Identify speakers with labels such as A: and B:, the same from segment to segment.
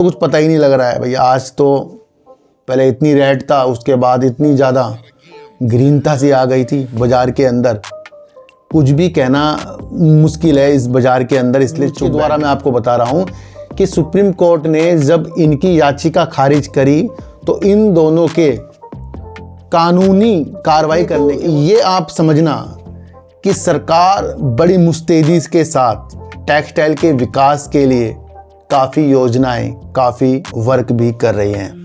A: कुछ पता ही नहीं लग रहा है भैया। आज तो पहले इतनी रेड था, उसके बाद इतनी ज़्यादा ग्रीनता सी आ गई थी बाज़ार के अंदर। कुछ भी कहना मुश्किल है इस बाज़ार के अंदर। इसलिए दोबारा मैं आपको बता रहा हूँ कि सुप्रीम कोर्ट ने जब इनकी याचिका खारिज करी तो इन दोनों के कानूनी कार्रवाई करने की, ये आप समझना कि सरकार बड़ी मुस्तैदी के साथ टेक्सटाइल के विकास के लिए काफ़ी योजनाएं, काफ़ी वर्क भी कर रही हैं।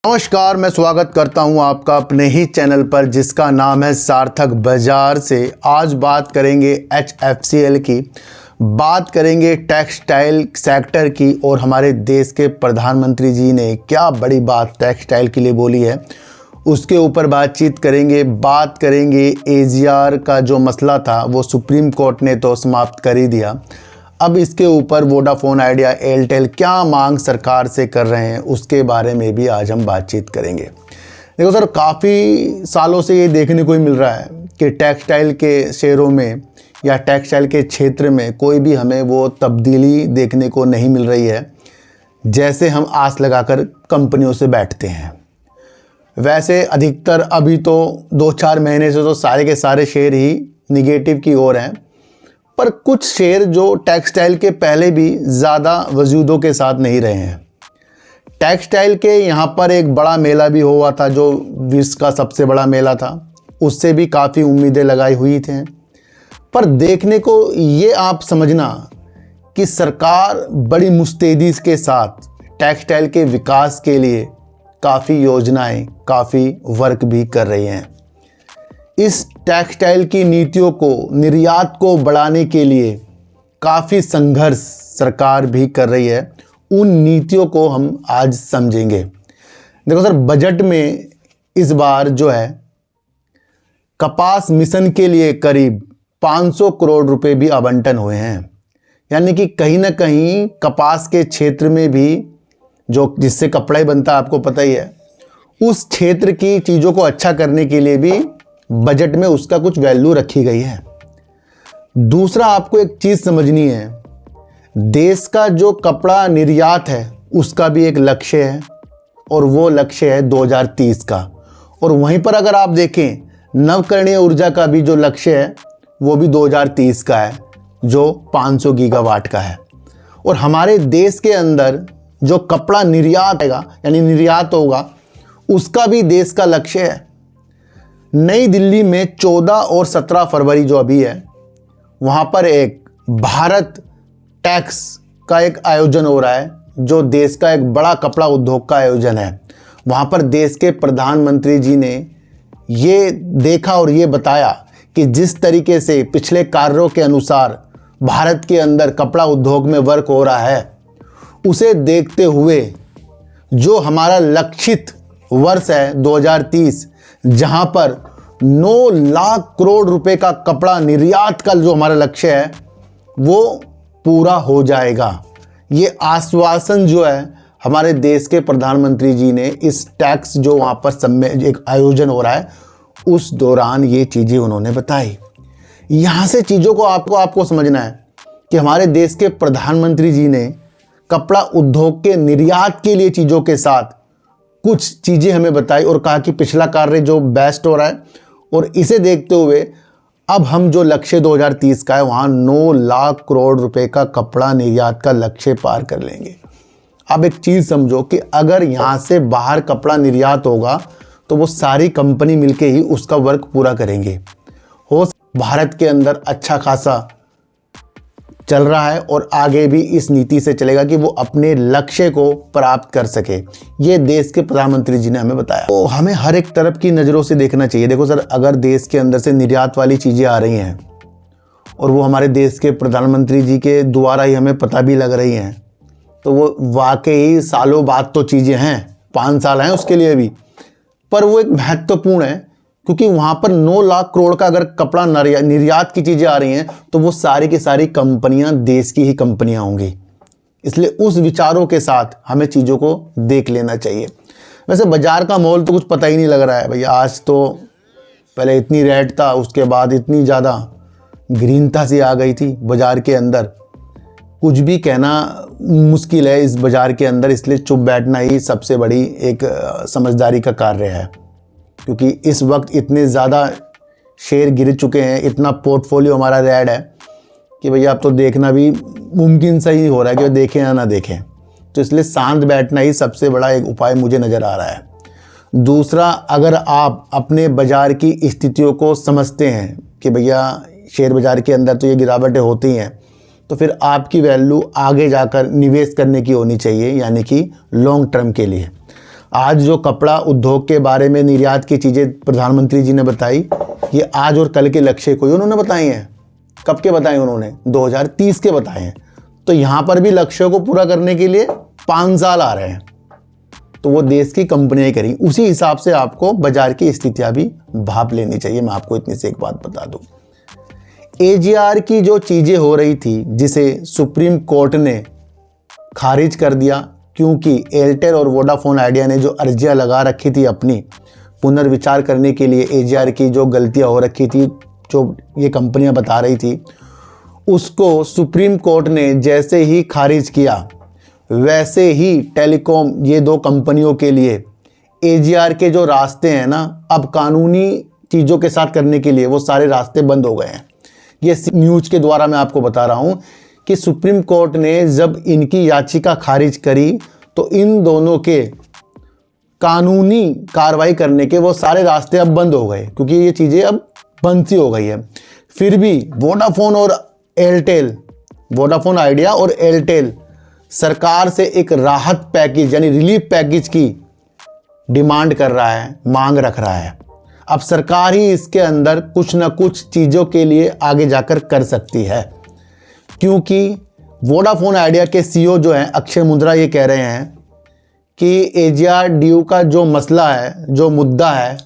A: नमस्कार, मैं स्वागत करता हूं आपका अपने ही चैनल पर जिसका नाम है सार्थक बाजार से। आज बात करेंगे HFCL की, बात करेंगे टेक्सटाइल सेक्टर की और हमारे देश के प्रधानमंत्री जी ने क्या बड़ी बात टेक्सटाइल के लिए बोली है उसके ऊपर बातचीत करेंगे। बात करेंगे AGR का जो मसला था वो सुप्रीम कोर्ट ने तो समाप्त कर ही दिया। अब इसके ऊपर वोडाफोन आइडिया, एयरटेल क्या मांग सरकार से कर रहे हैं उसके बारे में भी आज हम बातचीत करेंगे। देखो सर, काफ़ी सालों से ये देखने को ही मिल रहा है कि टेक्सटाइल के शेयरों में या टेक्सटाइल के क्षेत्र में कोई भी हमें वो तब्दीली देखने को नहीं मिल रही है जैसे हम आस लगाकर कंपनियों से बैठते हैं। वैसे अधिकतर अभी तो 2-4 महीने से तो सारे के सारे शेयर ही निगेटिव की ओर हैं, पर कुछ शेयर जो टेक्सटाइल के पहले भी ज़्यादा वजूदों के साथ नहीं रहे हैं। टेक्सटाइल के यहाँ पर एक बड़ा मेला भी हुआ था जो विश्व का सबसे बड़ा मेला था, उससे भी काफ़ी उम्मीदें लगाई हुई थी। पर देखने को ये आप समझना कि सरकार बड़ी मुस्तैदी के साथ टेक्सटाइल के विकास के लिए काफ़ी योजनाएं, काफ़ी वर्क भी कर रही हैं। इस टेक्सटाइल की नीतियों को, निर्यात को बढ़ाने के लिए काफ़ी संघर्ष सरकार भी कर रही है। उन नीतियों को हम आज समझेंगे। देखो सर, बजट में इस बार जो है कपास मिशन के लिए करीब 500 करोड़ रुपए भी आवंटन हुए हैं। यानी कि कहीं ना कहीं कपास के क्षेत्र में भी, जो जिससे कपड़ा ही बनता है आपको पता ही है, उस क्षेत्र की चीज़ों को अच्छा करने के लिए भी बजट में उसका कुछ वैल्यू रखी गई है। दूसरा, आपको एक चीज़ समझनी है, देश का जो कपड़ा निर्यात है उसका भी एक लक्ष्य है और वो लक्ष्य है 2030 का। और वहीं पर अगर आप देखें नवकरणीय ऊर्जा का भी जो लक्ष्य है वो भी 2030 का है, जो 500 गीगावाट का है। और हमारे देश के अंदर जो कपड़ा निर्यात आएगा यानी निर्यात होगा उसका भी देश का लक्ष्य है। नई दिल्ली में 14 और 17 फरवरी जो अभी है वहाँ पर एक भारत टैक्स का एक आयोजन हो रहा है जो देश का एक बड़ा कपड़ा उद्योग का आयोजन है। वहाँ पर देश के प्रधानमंत्री जी ने ये देखा और ये बताया कि जिस तरीके से पिछले कार्यों के अनुसार भारत के अंदर कपड़ा उद्योग में वर्क हो रहा है, उसे देखते हुए जो हमारा लक्षित वर्ष है 2030, जहां पर 9 लाख करोड़ रुपए का कपड़ा निर्यात का जो हमारा लक्ष्य है वो पूरा हो जाएगा। ये आश्वासन जो है हमारे देश के प्रधानमंत्री जी ने इस टैक्स जो वहाँ पर एक आयोजन हो रहा है उस दौरान ये चीज़ें उन्होंने बताई। यहाँ से चीज़ों को आपको समझना है कि हमारे देश के प्रधानमंत्री जी ने कपड़ा उद्योग के निर्यात के लिए चीज़ों के साथ कुछ चीज़ें हमें बताई और कहा कि पिछला कार्य जो बेस्ट हो रहा है और इसे देखते हुए अब हम जो लक्ष्य 2030 का है वहाँ 9 लाख करोड़ रुपए का कपड़ा निर्यात का लक्ष्य पार कर लेंगे। अब एक चीज़ समझो कि अगर यहाँ से बाहर कपड़ा निर्यात होगा तो वो सारी कंपनी मिलके ही उसका वर्क पूरा करेंगे। भारत के अंदर अच्छा खासा चल रहा है और आगे भी इस नीति से चलेगा कि वो अपने लक्ष्य को प्राप्त कर सके। ये देश के प्रधानमंत्री जी ने हमें बताया। तो हमें हर एक तरफ की नज़रों से देखना चाहिए। देखो सर, अगर देश के अंदर से निर्यात वाली चीज़ें आ रही हैं और वो हमारे देश के प्रधानमंत्री जी के द्वारा ही हमें पता भी लग रही हैं, तो वो वाकई सालों बाद तो चीज़ें हैं, 5 साल हैं उसके लिए भी, पर वो एक महत्वपूर्ण है क्योंकि वहाँ पर 9 लाख करोड़ का अगर कपड़ा निर्यात की चीज़ें आ रही हैं तो वो सारी की सारी कंपनियाँ देश की ही कंपनियाँ होंगी। इसलिए उस विचारों के साथ हमें चीज़ों को देख लेना चाहिए। वैसे बाज़ार का माहौल तो कुछ पता ही नहीं लग रहा है भैया। आज तो पहले इतनी रेड था, उसके बाद इतनी ज़्यादा ग्रीनता सी आ गई थी बाज़ार के अंदर। कुछ भी कहना मुश्किल है इस बाज़ार के अंदर, इसलिए चुप बैठना ही सबसे बड़ी एक समझदारी का कार्य है। क्योंकि इस वक्त इतने ज़्यादा शेयर गिर चुके हैं, इतना पोर्टफोलियो हमारा रेड है कि भैया अब तो देखना भी मुमकिन सा ही हो रहा है कि देखें या ना देखें। तो इसलिए शांत बैठना ही सबसे बड़ा एक उपाय मुझे नज़र आ रहा है। दूसरा, अगर आप अपने बाज़ार की स्थितियों को समझते हैं कि भैया शेयर बाज़ार के अंदर तो ये गिरावटें होती हैं, तो फिर आपकी वैल्यू आगे जाकर निवेश करने की होनी चाहिए, यानी कि लॉन्ग टर्म के लिए। आज जो कपड़ा उद्योग के बारे में निर्यात की चीज़ें प्रधानमंत्री जी ने बताई, ये आज और कल के लक्ष्य कोई उन्होंने बताए हैं। कब के बताए उन्होंने? 2030 के बताए हैं। तो यहाँ पर भी लक्ष्यों को पूरा करने के लिए 5 साल आ रहे हैं। तो वो देश की कंपनियाँ करेंगी, उसी हिसाब से आपको बाजार की स्थितियाँ भी भाप लेनी चाहिए। मैं आपको इतनी से एक बात बता दूँ, AGR की जो चीज़ें हो रही थी जिसे सुप्रीम कोर्ट ने खारिज कर दिया, क्योंकि एयरटेल और वोडाफोन आइडिया ने जो अर्जियाँ लगा रखी थी अपनी पुनर्विचार करने के लिए, AGR की जो गलतियाँ हो रखी थी जो ये कंपनियां बता रही थी, उसको सुप्रीम कोर्ट ने जैसे ही खारिज किया, वैसे ही टेलीकॉम ये 2 कंपनियों के लिए AGR के जो रास्ते हैं ना, अब कानूनी चीज़ों के साथ करने के लिए वो सारे रास्ते बंद हो गए हैं। ये न्यूज़ के द्वारा मैं आपको बता रहा हूँ कि सुप्रीम कोर्ट ने जब इनकी याचिका खारिज करी तो इन दोनों के कानूनी कार्रवाई करने के वो सारे रास्ते अब बंद हो गए, क्योंकि ये चीज़ें अब बंद सी हो गई है। फिर भी वोडाफोन और एयरटेल, वोडाफोन आइडिया और एयरटेल सरकार से एक राहत पैकेज यानी रिलीफ पैकेज की डिमांड कर रहा है, मांग रख रहा है। अब सरकार ही इसके अंदर कुछ ना कुछ चीज़ों के लिए आगे जाकर कर सकती है, क्योंकि वोडाफोन आइडिया के CEO जो हैं अक्षय मुद्रा, ये कह रहे हैं कि AGR ड्यू का जो मसला है, जो मुद्दा है,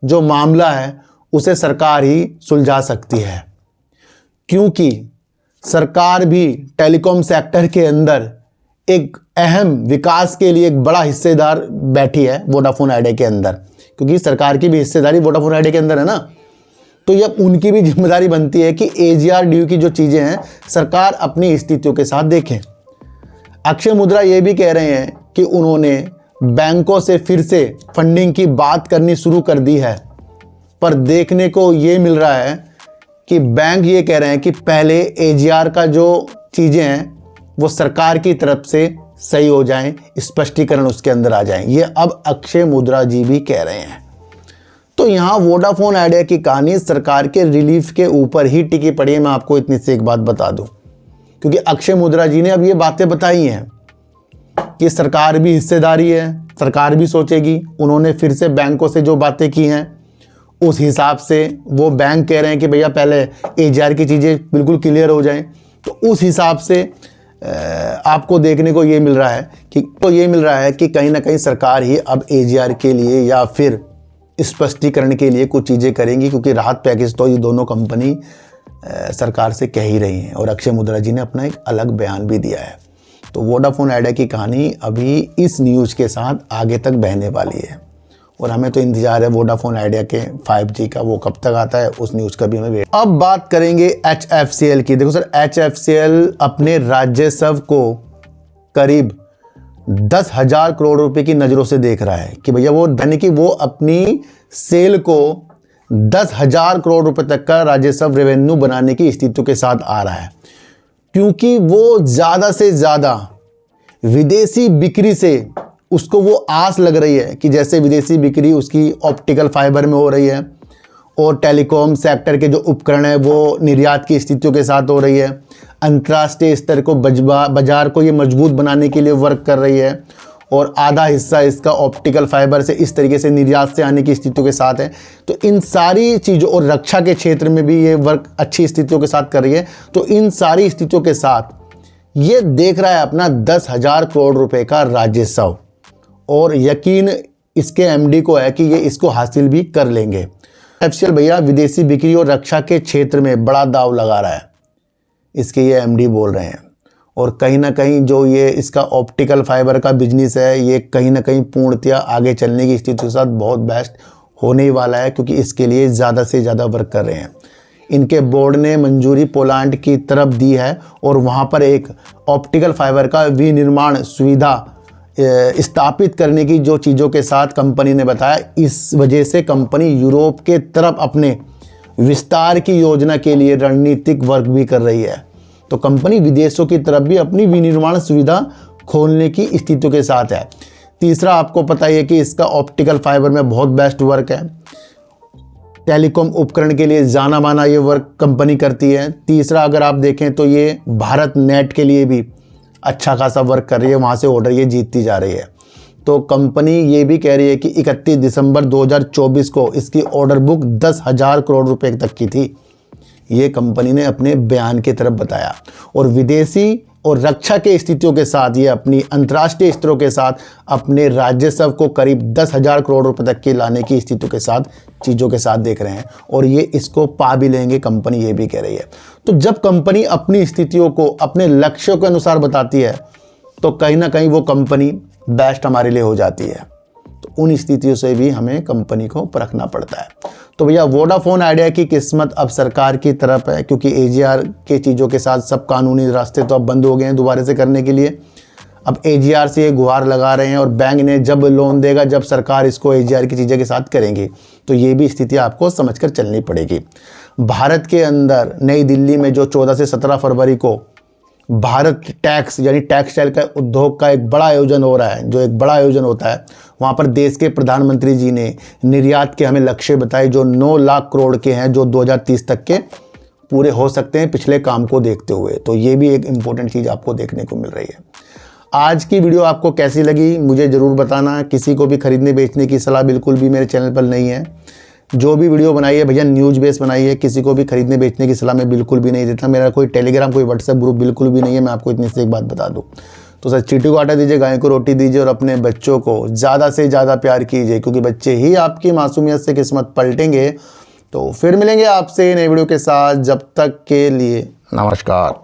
A: जो मामला है, उसे सरकार ही सुलझा सकती है। क्योंकि सरकार भी टेलीकॉम सेक्टर के अंदर एक अहम विकास के लिए एक बड़ा हिस्सेदार बैठी है वोडाफोन आइडिया के अंदर, क्योंकि सरकार की भी हिस्सेदारी वोडाफोन आइडिया के अंदर है ना। तो ये उनकी भी जिम्मेदारी बनती है कि AGR ड्यू की जो चीज़ें हैं सरकार अपनी स्थितियों के साथ देखें। अक्षय मुद्रा ये भी कह रहे हैं कि उन्होंने बैंकों से फिर से फंडिंग की बात करनी शुरू कर दी है, पर देखने को ये मिल रहा है कि बैंक ये कह रहे हैं कि पहले AGR का जो चीज़ें हैं वो सरकार की तरफ से सही हो जाएं, स्पष्टीकरण उसके अंदर आ जाएं। ये अब अक्षय मुद्रा जी भी कह रहे हैं। तो यहाँ वोडाफोन आइडिया की कहानी सरकार के रिलीफ के ऊपर ही टिकी पड़ी है। मैं आपको इतनी से एक बात बता दूं, क्योंकि अक्षय मुद्रा जी ने अब ये बातें बताई हैं कि सरकार भी हिस्सेदारी है, सरकार भी सोचेगी। उन्होंने फिर से बैंकों से जो बातें की हैं उस हिसाब से वो बैंक कह रहे हैं कि भैया पहले AGR की चीज़ें बिल्कुल क्लियर हो जाएं। तो उस हिसाब से आपको देखने को ये मिल रहा है कि कहीं ना कहीं सरकार ही अब AGR के लिए या फिर स्पष्टीकरण के लिए कुछ चीज़ें करेंगी, क्योंकि राहत पैकेज तो ये दोनों कंपनी सरकार से कह ही रही हैं और अक्षय मुद्रा जी ने अपना एक अलग बयान भी दिया है। तो वोडाफोन आइडिया की कहानी अभी इस न्यूज़ के साथ आगे तक बहने वाली है और हमें तो इंतजार है वोडाफोन आइडिया के 5G का, वो कब तक आता है उस न्यूज़ का भी हमें वेट। अब बात करेंगे HFCL की। देखो सर, HFCL अपने राजस्व को करीब 10,000 करोड़ रुपए की नज़रों से देख रहा है कि भैया वो, यानी कि वो अपनी सेल को 10,000 करोड़ रुपए तक का राजस्व रेवेन्यू बनाने की स्थितियों के साथ आ रहा है, क्योंकि वो ज़्यादा से ज़्यादा विदेशी बिक्री से उसको वो आस लग रही है कि जैसे विदेशी बिक्री उसकी ऑप्टिकल फाइबर में हो रही है और टेलीकॉम सेक्टर के जो उपकरण है वो निर्यात की स्थितियों के साथ हो रही है, अंतर्राष्ट्रीय स्तर को बाजार को ये मजबूत बनाने के लिए वर्क कर रही है और आधा हिस्सा इसका ऑप्टिकल फाइबर से इस तरीके से निर्यात से आने की स्थितियों के साथ है। तो इन सारी चीज़ों और रक्षा के क्षेत्र में भी ये वर्क अच्छी स्थितियों के साथ कर रही है। तो इन सारी स्थितियों के साथ ये देख रहा है अपना 10,000 करोड़ रुपए का राजस्व और यकीन इसके MD को है कि ये इसको हासिल भी कर लेंगे। एफसीएल भैया विदेशी बिक्री और रक्षा के क्षेत्र में बड़ा दाव लगा रहा है, इसके ये एमडी बोल रहे हैं। और कहीं ना कहीं जो ये इसका ऑप्टिकल फाइबर का बिजनेस है, ये कहीं ना कहीं पूर्णतया आगे चलने की स्थिति के साथ बहुत बेस्ट होने ही वाला है, क्योंकि इसके लिए ज़्यादा से ज़्यादा वर्क कर रहे हैं। इनके बोर्ड ने मंजूरी पोलैंड की तरफ दी है और वहाँ पर एक ऑप्टिकल फाइबर का विनिर्माण सुविधा स्थापित करने की जो चीज़ों के साथ कंपनी ने बताया। इस वजह से कंपनी यूरोप के तरफ अपने विस्तार की योजना के लिए रणनीतिक वर्क भी कर रही है। तो कंपनी विदेशों की तरफ भी अपनी विनिर्माण सुविधा खोलने की स्थितियों के साथ है। तीसरा, आपको पता ही है कि इसका ऑप्टिकल फाइबर में बहुत बेस्ट वर्क है। टेलीकॉम उपकरण के लिए जाना माना ये वर्क कंपनी करती है। तीसरा, अगर आप देखें तो ये भारत नेट के लिए भी अच्छा खासा वर्क कर रही है, वहाँ से ऑर्डर ये जीतती जा रही है। तो कंपनी ये भी कह रही है कि 31 दिसंबर 2024 को इसकी ऑर्डर बुक 10,000 करोड़ रुपए तक की थी। ये कंपनी ने अपने बयान की तरफ बताया। और विदेशी और रक्षा के स्थितियों के साथ ये अपनी अंतर्राष्ट्रीय स्तरों के साथ अपने राजस्व को करीब 10,000 करोड़ रुपए तक के लाने की स्थितियों के साथ चीज़ों के साथ देख रहे हैं, और ये इसको पा भी लेंगे, कंपनी ये भी कह रही है। तो जब कंपनी अपनी स्थितियों को अपने लक्ष्यों के अनुसार बताती है तो कहीं ना कहीं वो कंपनी बेस्ट हमारे लिए हो जाती है। तो उन स्थितियों से भी हमें कंपनी को परखना पड़ता है। तो भैया वोडाफोन आइडिया की किस्मत अब सरकार की तरफ है, क्योंकि एजीआर के चीज़ों के साथ सब कानूनी रास्ते तो अब बंद हो गए हैं दोबारा से करने के लिए। अब एजीआर से ये गुहार लगा रहे हैं, और बैंक ने जब लोन देगा, जब सरकार इसको एजीआर की चीज़ों के साथ करेंगी, तो ये भी स्थिति आपको समझकर चलनी पड़ेगी। भारत के अंदर नई दिल्ली में जो 14 से 17 फरवरी को भारत टैक्स यानी टेक्सटाइल का उद्योग का एक बड़ा आयोजन हो रहा है, जो एक बड़ा आयोजन होता है, वहाँ पर देश के प्रधानमंत्री जी ने निर्यात के हमें लक्ष्य बताए जो 9 लाख करोड़ के हैं, जो 2030 तक के पूरे हो सकते हैं पिछले काम को देखते हुए। तो ये भी एक इम्पोर्टेंट चीज़ आपको देखने को मिल रही है। आज की वीडियो आपको कैसी लगी मुझे ज़रूर बताना। किसी को भी खरीदने बेचने की सलाह बिल्कुल भी मेरे चैनल पर नहीं है। जो भी वीडियो बनाई है भैया न्यूज़ बेस बनाई है, किसी को भी खरीदने बेचने की सलाह मैं बिल्कुल भी नहीं देता। मेरा कोई टेलीग्राम कोई व्हाट्सएप ग्रुप बिल्कुल भी नहीं है, मैं आपको इतनी से एक बात बता दूं। तो सर चींटी को आटा दीजिए, गाय को रोटी दीजिए, और अपने बच्चों को ज़्यादा से ज़्यादा प्यार कीजिए, क्योंकि बच्चे ही आपकी मासूमियत से किस्मत पलटेंगे। तो फिर मिलेंगे आपसे नए वीडियो के साथ, जब तक के लिए नमस्कार।